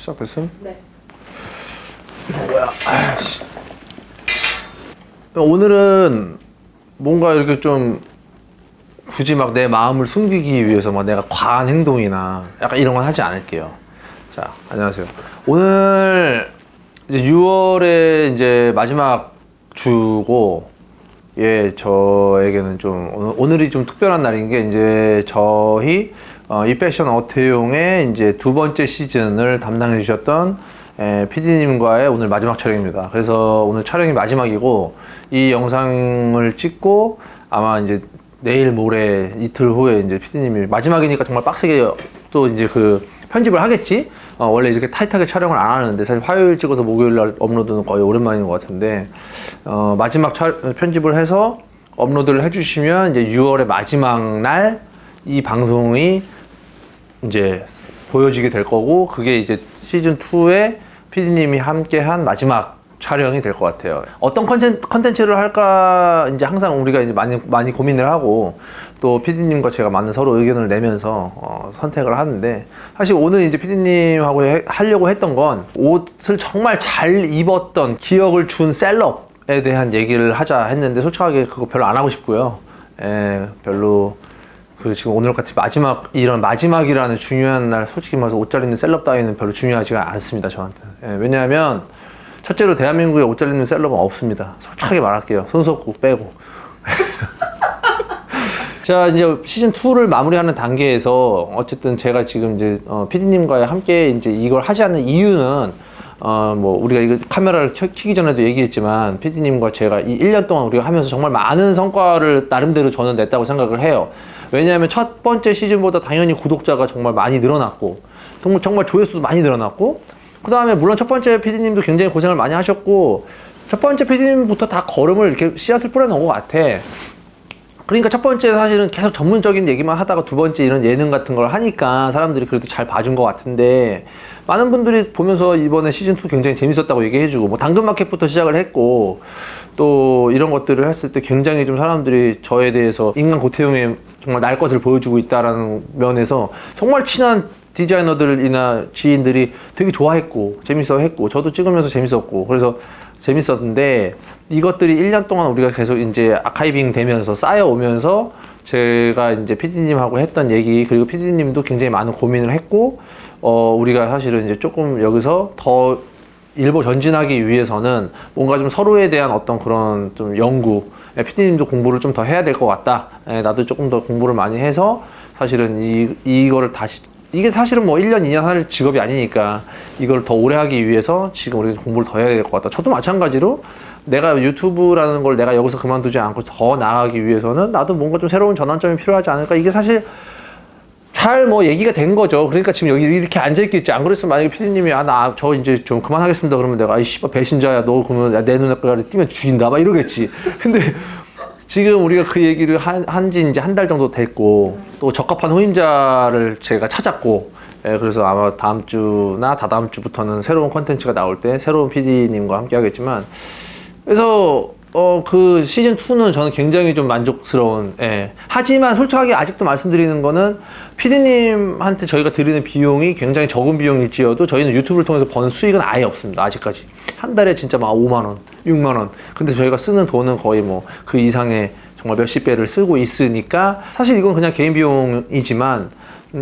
시작됐음? 네. 뭐야? 아이씨. 오늘은 뭔가 이렇게 좀 굳이 막 내 마음을 숨기기 위해서 막 내가 과한 행동이나 약간 이런 건 하지 않을게요. 자, 안녕하세요. 오늘 이제 6월에 이제 마지막 주고, 예, 저에게는 좀 오늘이 좀 특별한 날인 게 이제 저희 이 패션 어태용의 이제 두 번째 시즌을 담당해 주셨던 PD님과의 오늘 마지막 촬영입니다. 그래서 오늘 촬영이 마지막이고, 이 영상을 찍고 아마 이제 내일 모레 이틀 후에 이제 PD님이 마지막이니까 정말 빡세게 또 이제 그 편집을 하겠지. 원래 이렇게 타이트하게 촬영을 안 하는데 사실 화요일 찍어서 목요일 날 업로드는 거의 오랜만인 것 같은데, 마지막 편집을 해서 업로드를 해주시면 이제 6월의 마지막 날 이 방송이 이제 보여지게 될 거고, 그게 이제 시즌 2에 PD님이 함께한 마지막 촬영이 될 것 같아요. 어떤 컨텐츠를 할까 이제 항상 우리가 이제 많이 고민을 하고, 또 PD님과 제가 많은 서로 의견을 내면서 선택을 하는데, 사실 오늘 이제 PD님하고 하려고 했던 건 옷을 정말 잘 입었던 기억을 준 셀럽에 대한 얘기를 하자 했는데, 솔직하게 그거 별로 안 하고 싶고요. 별로 그 지금 오늘 같이 이런 마지막이라는 중요한 날 솔직히 말해서 옷 잘 입는 셀럽 따위는 별로 중요하지가 않습니다, 저한테. 왜냐하면 첫째로 대한민국에 옷 잘 입는 셀럽은 없습니다. 솔직하게 말할게요. 손석구 빼고. 자, 이제 시즌 2를 마무리하는 단계에서 어쨌든 제가 지금 이제 PD님과 함께 이제 이걸 하지 않는 이유는, 뭐 우리가 이거 카메라를 켜기 전에도 얘기했지만, PD님과 제가 이 1년 동안 우리가 하면서 정말 많은 성과를 나름대로 저는 냈다고 생각을 해요. 왜냐하면 첫 번째 시즌보다 당연히 구독자가 정말 많이 늘어났고, 정말 조회수도 많이 늘어났고, 그 다음에 물론 첫 번째 PD님도 굉장히 고생을 많이 하셨고, 첫 번째 PD님부터 다 걸음을 이렇게 씨앗을 뿌려놓은 것 같아. 그러니까 첫 번째 사실은 계속 전문적인 얘기만 하다가 두 번째 이런 예능 같은 걸 하니까 사람들이 그래도 잘 봐준 것 같은데, 많은 분들이 보면서 이번에 시즌2 굉장히 재밌었다고 얘기해주고, 뭐 당근마켓부터 시작을 했고, 또 이런 것들을 했을 때 굉장히 좀 사람들이 저에 대해서 인간 고태용의 정말 날 것을 보여주고 있다라는 면에서 정말 친한 디자이너들이나 지인들이 되게 좋아했고 재밌어 했고, 저도 찍으면서 재밌었고, 그래서 재밌었는데, 이것들이 1년 동안 우리가 계속 이제 아카이빙 되면서 쌓여오면서 제가 이제 PD님하고 했던 얘기, 그리고 PD님도 굉장히 많은 고민을 했고, 우리가 사실은 이제 조금 여기서 더 일보 전진하기 위해서는 뭔가 좀 서로에 대한 어떤 그런 좀 연구, PD님도 공부를 좀 더 해야 될 것 같다. 나도 조금 더 공부를 많이 해서 사실은 이거를 다시, 이게 사실은 뭐 1년, 2년 할 직업이 아니니까 이걸 더 오래 하기 위해서 지금 우리가 공부를 더 해야 될 것 같다. 저도 마찬가지로 내가 유튜브라는 걸 내가 여기서 그만두지 않고 더 나아가기 위해서는 나도 뭔가 좀 새로운 전환점이 필요하지 않을까. 이게 사실 잘 뭐 얘기가 된 거죠. 그러니까 지금 여기 이렇게 앉아있겠지. 안 그랬으면 만약에 PD님이 저 이제 좀 그만하겠습니다 그러면 내가 아이 씨발 배신자야, 너 그러면 내 눈에 띄면 죽인다 막 이러겠지. 근데 지금 우리가 그 얘기를 한지 이제 한 달 정도 됐고, 또 적합한 후임자를 제가 찾았고, 그래서 아마 다음 주나 다다음 주부터는 새로운 컨텐츠가 나올 때 새로운 PD님과 함께 하겠지만, 그래서 그 시즌 2는 저는 굉장히 좀 만족스러운, 하지만 솔직하게 아직도 말씀드리는 거는, PD님한테 저희가 드리는 비용이 굉장히 적은 비용일지어도 저희는 유튜브를 통해서 버는 수익은 아예 없습니다, 아직까지. 한 달에 진짜 막 5만원, 6만원. 근데 저희가 쓰는 돈은 거의 뭐 그 이상의 정말 몇십 배를 쓰고 있으니까, 사실 이건 그냥 개인 비용이지만,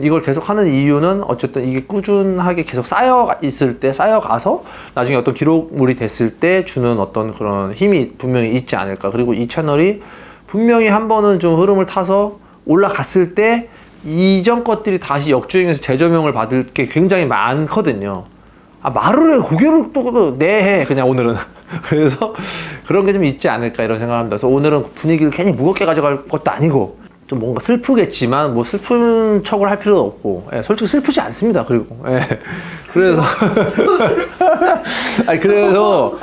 이걸 계속 하는 이유는 어쨌든 이게 꾸준하게 계속 쌓여가서 나중에 어떤 기록물이 됐을 때 주는 어떤 그런 힘이 분명히 있지 않을까. 그리고 이 채널이 분명히 한 번은 좀 흐름을 타서 올라갔을 때 이전 것들이 다시 역주행해서 재조명을 받을 게 굉장히 많거든요. 말을 해, 고개를 또 내 해, 그냥 오늘은. 그래서 그런 게 좀 있지 않을까 이런 생각을 합니다. 그래서 오늘은 분위기를 괜히 무겁게 가져갈 것도 아니고, 좀 뭔가 슬프겠지만 뭐 슬픈 척을 할 필요도 없고, 솔직히 슬프지 않습니다. 그리고 그래서 아니 그래서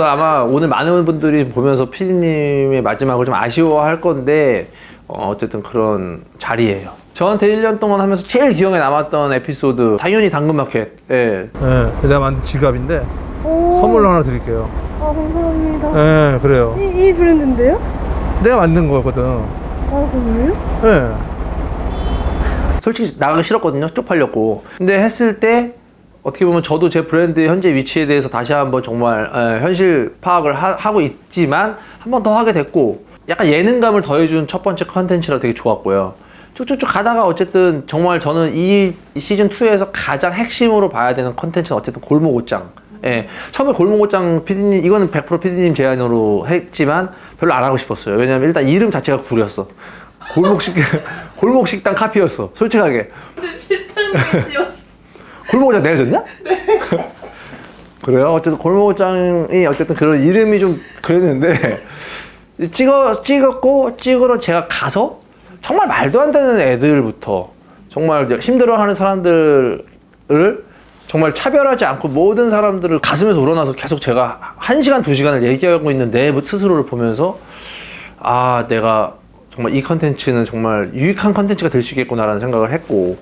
아마 오늘 많은 분들이 보면서 PD님의 마지막을 좀 아쉬워할 건데, 어쨌든 그런 자리예요. 저한테 1년 동안 하면서 제일 기억에 남았던 에피소드, 당연히 당근마켓. 내가 만든 지갑인데 선물로 하나 드릴게요. 감사합니다. 그래요. 이 브랜드인데요? 내가 만든 거거든. 정말요? 솔직히 나가기 싫었거든요, 쪽팔렸고. 근데 했을 때 어떻게 보면 저도 제 브랜드의 현재 위치에 대해서 다시 한번 정말 현실 파악을 하고 있지만 한 번 더 하게 됐고, 약간 예능감을 더해준 첫 번째 컨텐츠라 되게 좋았고요. 쭉쭉쭉 가다가 어쨌든 정말 저는 이 시즌2에서 가장 핵심으로 봐야 되는 컨텐츠는 어쨌든 골목옷장. 예. 처음에 골목옷장 PD님, 이거는 100% PD님 제안으로 했지만 별로 안 하고 싶었어요. 왜냐면 일단 이름 자체가 구렸어. 골목식당 카피였어. 솔직하게. 근데 실제로 지었어. 골목옷장 내가 줬냐? 네. 그래요? 어쨌든 골목옷장이 어쨌든 그런 이름이 좀 그랬는데, 찍었고, 찍으러 제가 가서 정말 말도 안 되는 애들부터 정말 힘들어하는 사람들을 정말 차별하지 않고 모든 사람들을 가슴에서 우러나서 계속 제가 1시간, 2시간을 얘기하고 있는 내 스스로를 보면서, 아, 내가 정말 이 컨텐츠는 정말 유익한 컨텐츠가 될 수 있겠구나라는 생각을 했고,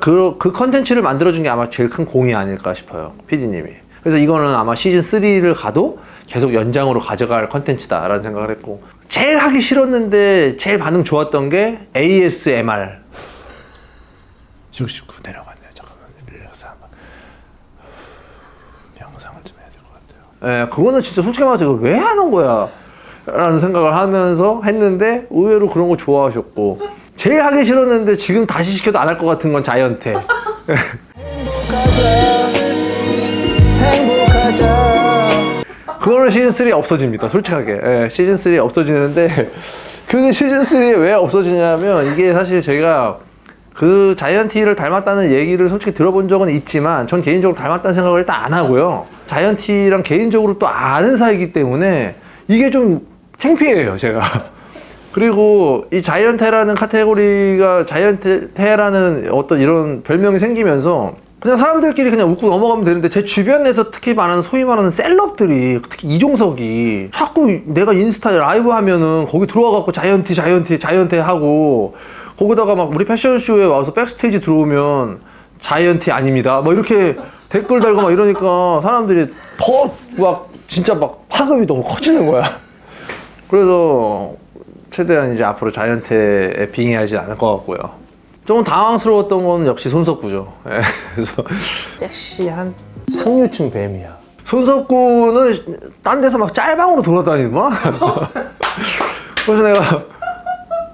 그 컨텐츠를 만들어준 게 아마 제일 큰 공이 아닐까 싶어요, PD님이. 그래서 이거는 아마 시즌3를 가도 계속 연장으로 가져갈 컨텐츠다라는 생각을 했고, 제일 하기 싫었는데 제일 반응 좋았던 게 ASMR. 69 내려갔네요. 잠깐만, 릴렉스 한번. 명상을 좀 해야 될 것 같아요. 예, 그거는 진짜 솔직히 말해서 이거 왜 하는 거야? 라는 생각을 하면서 했는데 의외로 그런 거 좋아하셨고, 제일 하기 싫었는데 지금 다시 시켜도 안 할 것 같은 건 자이언트. 그거는 시즌3에 없어집니다. 솔직하게. 예, 시즌3에 없어지는데, 그게 시즌3에 왜 없어지냐면, 이게 사실 제가 그 자이언티를 닮았다는 얘기를 솔직히 들어본 적은 있지만, 전 개인적으로 닮았다는 생각을 일단 안 하고요. 자이언티랑 개인적으로 또 아는 사이기 때문에 이게 좀 창피해요, 제가. 그리고 이 자이언테라는 카테고리가, 자이언테라는 어떤 이런 별명이 생기면서 그냥 사람들끼리 그냥 웃고 넘어가면 되는데, 제 주변에서 특히 말하는 소위 말하는 셀럽들이, 특히 이종석이 자꾸 내가 인스타에 라이브 하면은 거기 들어와갖고 자이언티 하고, 거기다가 막 우리 패션쇼에 와서 백스테이지 들어오면 자이언티 아닙니다 뭐 이렇게 댓글 달고 막 이러니까 사람들이 더 막 진짜 막 파급이 너무 커지는 거야. 그래서 최대한 이제 앞으로 자이언트에 빙의하지 않을 것 같고요. 좀 당황스러웠던 건 역시 손석구죠. 예, 그래서 섹시한 상류층 뱀이야. 손석구는 딴 데서 막 짤방으로 돌아다니더만. 그래서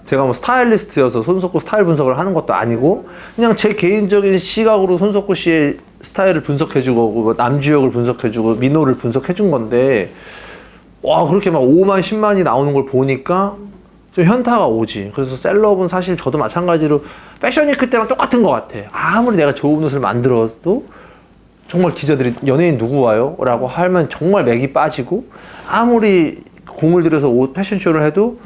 제가 뭐 스타일리스트여서 손석구 스타일 분석을 하는 것도 아니고, 그냥 제 개인적인 시각으로 손석구 씨의 스타일을 분석해주고, 뭐 남주역을 분석해주고, 민호를 분석해준 건데, 와, 그렇게 막 5만, 10만이 나오는 걸 보니까 좀 현타가 오지. 그래서 셀럽은 사실 저도 마찬가지로 패션위크 때랑 똑같은 것 같아. 아무리 내가 좋은 옷을 만들어도 정말 기자들이 연예인 누구 와요? 라고 하면 정말 맥이 빠지고, 아무리 공을 들여서 옷 패션쇼를 해도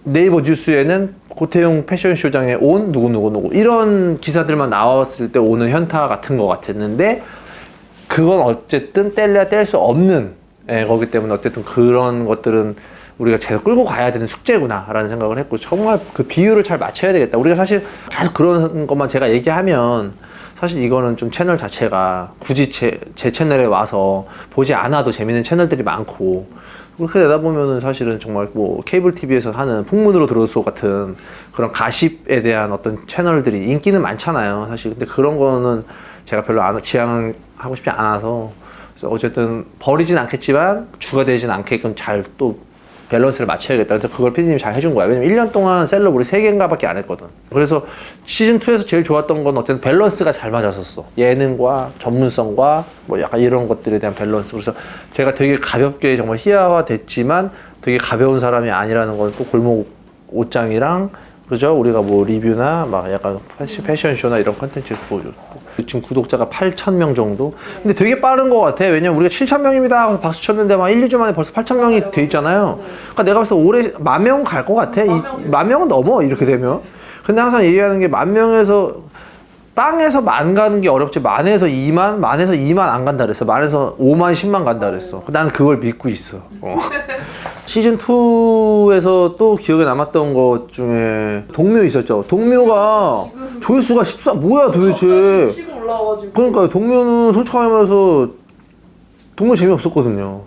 네이버 뉴스에는 고태용 패션쇼장에 온 누구 이런 기사들만 나왔을 때 오는 현타 같은 것 같았는데, 그건 어쨌든 뗄래야 뗄 수 없는 거기 때문에 어쨌든 그런 것들은 우리가 계속 끌고 가야 되는 숙제구나 라는 생각을 했고, 정말 그 비율을 잘 맞춰야 되겠다. 우리가 사실 계속 그런 것만 제가 얘기하면 사실 이거는 좀 채널 자체가 굳이 제 채널에 와서 보지 않아도 재밌는 채널들이 많고, 그렇게 되다 보면은 사실은 정말 뭐 케이블 TV에서 하는 풍문으로 들어서 같은 그런 가십에 대한 어떤 채널들이 인기는 많잖아요, 사실. 근데 그런 거는 제가 별로 지향하고 싶지 않아서, 그래서 어쨌든 버리진 않겠지만 주가 되진 않게끔 잘 또 밸런스를 맞춰야겠다. 그래서 그걸 PD님이 잘 해준 거야. 왜냐면 1년 동안 셀럽 우리 3개인가 밖에 안 했거든. 그래서 시즌2에서 제일 좋았던 건 어쨌든 밸런스가 잘 맞았었어. 예능과 전문성과 뭐 약간 이런 것들에 대한 밸런스. 그래서 제가 되게 가볍게 정말 희화화 됐지만 되게 가벼운 사람이 아니라는 건 또 골목 옷장이랑, 그죠? 우리가 뭐 리뷰나 막 약간 패션쇼나 이런 컨텐츠에서 보여줬고, 지금 구독자가 8,000명 정도? 근데 되게 빠른 것 같아. 왜냐면 우리가 7,000명입니다 하고 박수 쳤는데 막 1, 2주 만에 벌써 8,000명이 돼 있잖아요. 그러니까 내가 봤을 때 올해 10,000명 갈 것 같아. 10,000명은 넘어, 이렇게 되면. 근데 항상 얘기하는 게 10,000명에서 빵에서 10,000 가는 게 어렵지, 만에서 2만, 만에서 2만 안 간다 그랬어. 만에서 5만, 10만 간다 그랬어. 나는 그걸 믿고 있어. 시즌2에서 또 기억에 남았던 것 중에 동묘 있었죠. 동묘가 조회수가 14, 뭐야 도대체. 치고 올라와가지고. 그러니까요. 동묘는 솔직하게 말해서 동묘 재미없었거든요.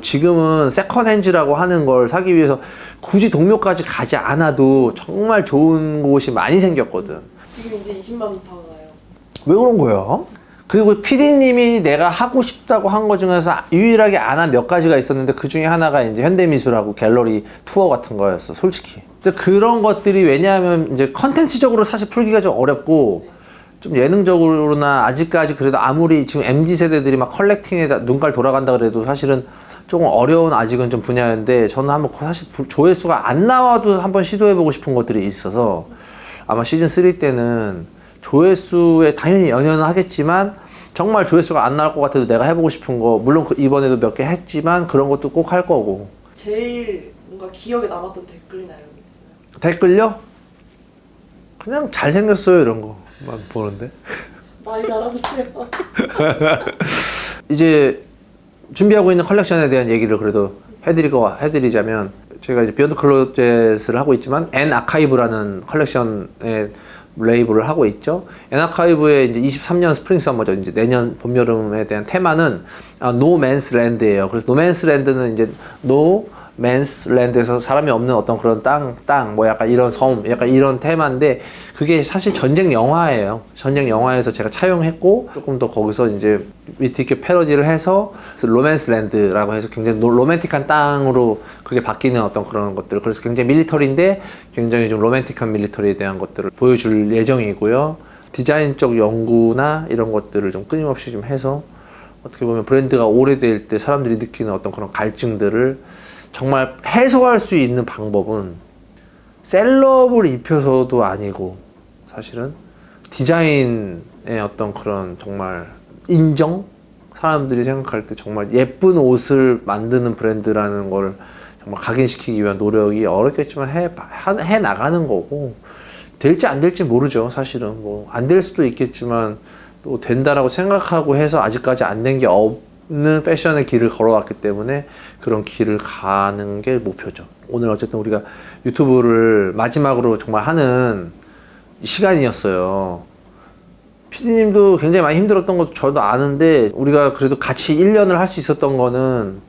지금은 세컨핸즈라고 하는 걸 사기 위해서 굳이 동묘까지 가지 않아도 정말 좋은 곳이 많이 생겼거든. 지금 이제 20만 원 다 가요. 왜 그런 거야? 그리고 PD님이 내가 하고 싶다고 한 거 중에서 유일하게 안 한 몇 가지가 있었는데 그 중에 하나가 이제 현대미술하고 갤러리 투어 같은 거였어, 솔직히. 근데 그런 것들이 왜냐하면 이제 컨텐츠적으로 사실 풀기가 좀 어렵고 좀 예능적으로나 아직까지 그래도 아무리 지금 MZ 세대들이 막 컬렉팅에 눈깔 돌아간다 그래도 사실은 조금 어려운 아직은 좀 분야인데 저는 한번 사실 조회수가 안 나와도 한번 시도해보고 싶은 것들이 있어서 아마 시즌 3 때는 조회수에 당연히 연연은 하겠지만 정말 조회수가 안 나올 것 같아도 내가 해보고 싶은 거 물론 이번에도 몇 개 했지만 그런 것도 꼭 할 거고. 제일 뭔가 기억에 남았던 댓글이나 이런 게 있어요? 댓글요? 그냥 잘생겼어요 이런 거만 보는데. 많이 달아주세요. 이제 준비하고 있는 컬렉션에 대한 얘기를 그래도 해드리자면 제가 이제 비욘드 클로젯을 하고 있지만 엔 아카이브라는 컬렉션의 레이블을 하고 있죠. 엔 아카이브의 이제 23년 스프링 서머죠. 이제 내년 봄 여름에 대한 테마는 노 맨스 랜드예요. 그래서 노 맨스 랜드는 이제 노 맨스 랜드에서 사람이 없는 어떤 그런 땅, 뭐 약간 이런 섬, 약간 이런 테마인데 그게 사실 전쟁 영화예요. 전쟁 영화에서 제가 차용했고 조금 더 거기서 이제 위트 있게 패러디를 해서 로맨스 랜드라고 해서 굉장히 로맨틱한 땅으로 그게 바뀌는 어떤 그런 것들. 그래서 굉장히 밀리터리인데 굉장히 좀 로맨틱한 밀리터리에 대한 것들을 보여줄 예정이고요. 디자인적 연구나 이런 것들을 좀 끊임없이 좀 해서 어떻게 보면 브랜드가 오래될 때 사람들이 느끼는 어떤 그런 갈증들을 정말 해소할 수 있는 방법은 셀럽을 입혀서도 아니고 사실은 디자인의 어떤 그런 정말 인정? 사람들이 생각할 때 정말 예쁜 옷을 만드는 브랜드라는 걸 정말 각인시키기 위한 노력이 어렵겠지만 해 나가는 거고 될지 안 될지 모르죠. 사실은 뭐 안 될 수도 있겠지만 또 된다라고 생각하고 해서 아직까지 안 된 게 없는 패션의 길을 걸어왔기 때문에 그런 길을 가는 게 목표죠. 오늘 어쨌든 우리가 유튜브를 마지막으로 정말 하는 시간이었어요. PD님도 굉장히 많이 힘들었던 것도 저도 아는데 우리가 그래도 같이 1년을 할 수 있었던 거는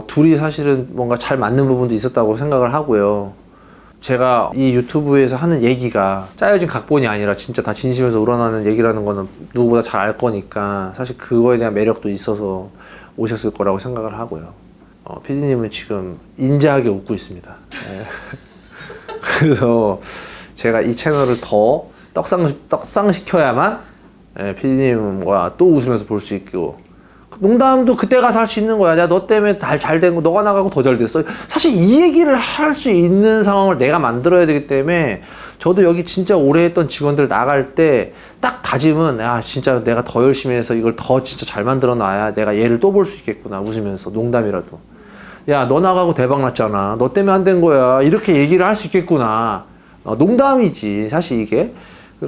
둘이 사실은 뭔가 잘 맞는 부분도 있었다고 생각을 하고요. 제가 이 유튜브에서 하는 얘기가 짜여진 각본이 아니라 진짜 다 진심에서 우러나는 얘기라는 거는 누구보다 잘 알 거니까 사실 그거에 대한 매력도 있어서 오셨을 거라고 생각을 하고요. PD님은 지금 인자하게 웃고 있습니다. 네. 그래서 제가 이 채널을 더 떡상시켜야만 PD님과 또 웃으면서 볼 수 있고 농담도 그때 가서 할 수 있는 거야. 야, 너 때문에 잘 된 거, 너가 나가고 더 잘 됐어. 사실 이 얘기를 할 수 있는 상황을 내가 만들어야 되기 때문에 저도 여기 진짜 오래 했던 직원들 나갈 때 딱 다짐은 야, 진짜 내가 더 열심히 해서 이걸 더 진짜 잘 만들어 놔야 내가 얘를 또 볼 수 있겠구나. 웃으면서 농담이라도. 야, 너 나가고 대박 났잖아. 너 때문에 안 된 거야. 이렇게 얘기를 할 수 있겠구나. 농담이지. 사실 이게.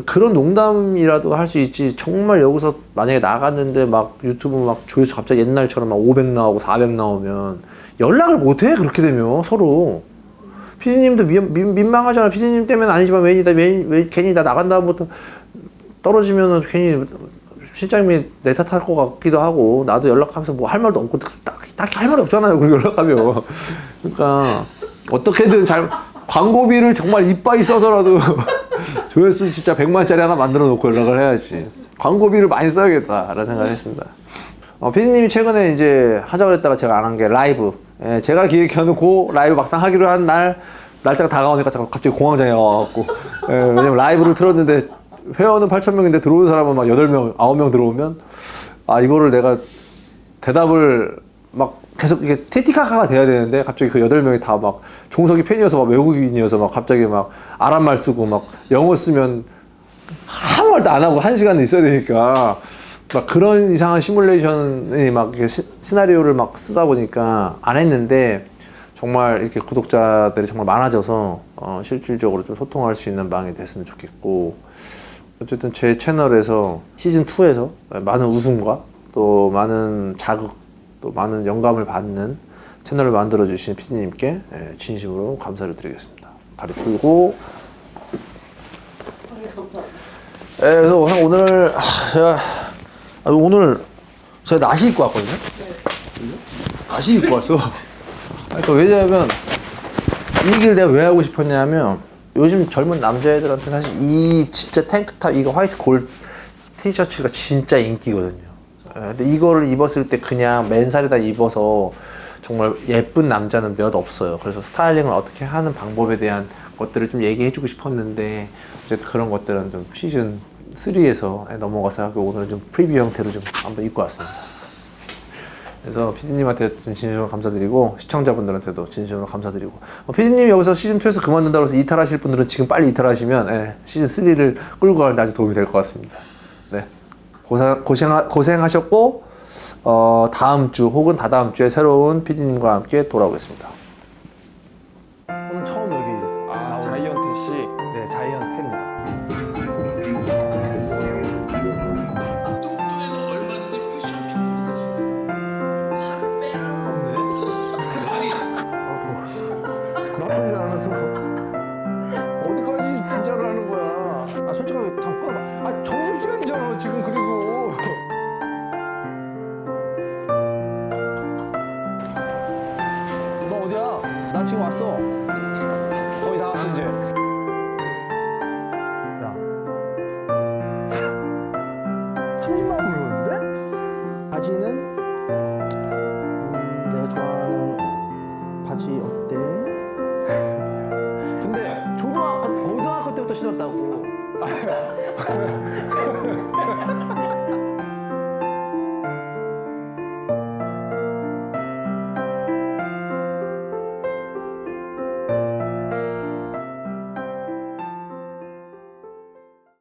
그런 농담이라도 할 수 있지. 정말 여기서 만약에 나갔는데 막 유튜브 막 조회수 갑자기 옛날처럼 막 500 나오고 400 나오면 연락을 못 해. 그렇게 되면 서로. 피디님도 민망하잖아. 피디님 때문에 아니지만 왜 괜히 나 나간 다음부터 떨어지면은 괜히 실장님이 내 탓할 것 같기도 하고 나도 연락하면서 뭐 할 말도 없고 딱히 할 말이 없잖아요. 그리고 연락하면. 그러니까 어떻게든 광고비를 정말 이빠이 써서라도 조회수 진짜 100만짜리 하나 만들어 놓고 연락을 해야지. 광고비를 많이 써야겠다라는 생각을 했습니다. 피디님이 최근에 이제 하자고 했다가 제가 안 한 게 라이브. 제가 기획해놓고 라이브 막상 하기로 한 날짜가 다가오니까 갑자기 공황장애 와갖고. 왜냐면 라이브를 틀었는데 회원은 8,000명인데 들어오는 사람은 막 8명, 9명 들어오면 이거를 내가 대답을 막 계속 이게 티티카카가 돼야 되는데 갑자기 그 8명이 다 막 종석이 팬이어서 막 외국인이어서 막 갑자기 막 아랍말 쓰고 막 영어 쓰면 아무 말도 안 하고 1시간은 있어야 되니까 막 그런 이상한 시뮬레이션이 막 이렇게 시나리오를 막 쓰다 보니까 안 했는데 정말 이렇게 구독자들이 정말 많아져서 실질적으로 좀 소통할 수 있는 방이 됐으면 좋겠고 어쨌든 제 채널에서 시즌2에서 많은 웃음과 또 많은 자극 또 많은 영감을 받는 채널을 만들어주신 PD님께 진심으로 감사를 드리겠습니다. 다리 풀고. 감사합니다. 그래서 오늘 제가 나시 입고 왔거든요. 나시 입고 왔어. 그러니까 왜냐면 이 얘기를 내가 왜 하고 싶었냐면 요즘 젊은 남자애들한테 사실 이 진짜 탱크탑 이거 화이트 골 티셔츠가 진짜 인기거든요. 예, 근데 이거를 입었을 때 그냥 맨살에다 입어서 정말 예쁜 남자는 몇 없어요. 그래서 스타일링을 어떻게 하는 방법에 대한 것들을 좀 얘기해주고 싶었는데 어쨌든 그런 것들은 좀 시즌 3에서 넘어가서 하고 오늘은 좀 프리뷰 형태로 좀 한번 입고 왔습니다. 그래서 피디님한테 진심으로 감사드리고 시청자분들한테도 진심으로 감사드리고 피디님이 여기서 시즌2에서 그만둔다고 해서 이탈하실 분들은 지금 빨리 이탈하시면 시즌3를 끌고 가는 데 아주 도움이 될 것 같습니다. 네. 고생하셨고 다음 주 혹은 다다음 주에 새로운 피디님과 함께 돌아오겠습니다. 오늘 처음 여기 자이언트 씨. 네, 자이언트입니다. 뚱뚱해도 얼마든지 패션 핑크가 살 빼라. 나쁘지 않아서 어디까지 진짜를 하는 거야? 아 솔직하게 잠깐만. 아 점심시간이잖아 지금. 그리고 너 어디야? 나 지금 왔어. 거의 다 왔어 이제. 야 30만 원 물었는데? 바지는 내가 좋아하는 바지 어때? 근데 고등학교 때부터 신었다고.